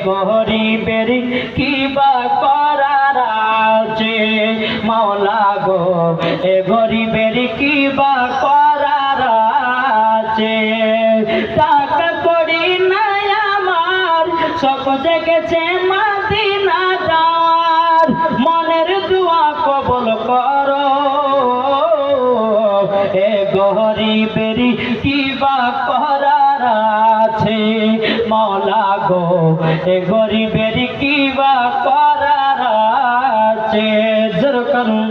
গরিবের কি বা করার আছে মাওলা গো, এ গরিবের কি বা করার আছে। টাকা করি নাই আমার, সব দেখেছে মদিনা যাওয়ার, মনের দোয়া কবুল করো, এ গরিবের কি বা করার আছে মাওলা গো, এ গরিবের কি বা করার আছে। জোর করুন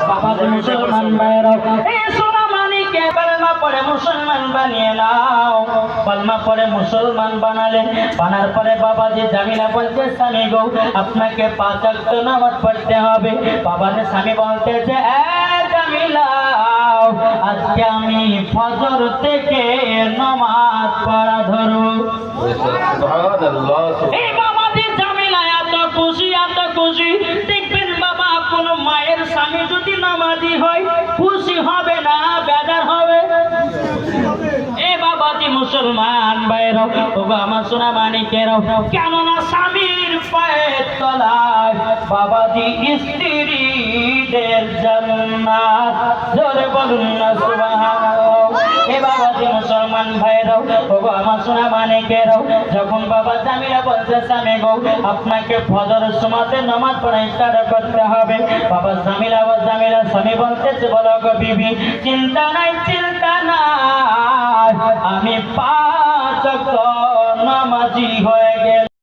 বাবা মুসলমান ভাইরা, এই সোনামানিকে কলমা পড়ে মুসলমান বানিয়ে নাও। কলমা পড়ে মুসলমান বানালেন, বানার পরে বাবাজি জামিলা বলছে স্বামী গো আপনাকে 5 ওয়াক্ত নামাজ পড়তে হবে। বাবাজি স্বামী বলতেছে জামিলা আজকে আমি ফজর থেকে নামাজ পড়া ধরো। এই বাবাজি জামিলা এত খুশি এত খুশি, দেখবেন বাবা কোন মায়ের স্বামী যদি নামাজি হয় খুশি হবে না বেজার হবে? এ বাবাজি মুসলমান ভাইরা, ও আমার সোনা মানিকেরাও, কেননা স্বামীর পায়ের তলায় বাবাজি স্ত্রীদের জান্নাত। জোরে বলুন না সুবহানাল্লাহ। এ বাবাজি মুসলমান ভাইরাও, ও আমার সোনা মানিকেরাও, যখন বাবা জামিলা বলছে স্বামী গো আপনাকে ফজরের সময়তে নামাজ পড়া স্টার্ট করতে হবে, বাবা জামিলা স্বামী বলতেছে বলো গো বিবি চিন্তা নাই আমি 5 ওয়াক্ত নামাজি হয়ে গেল।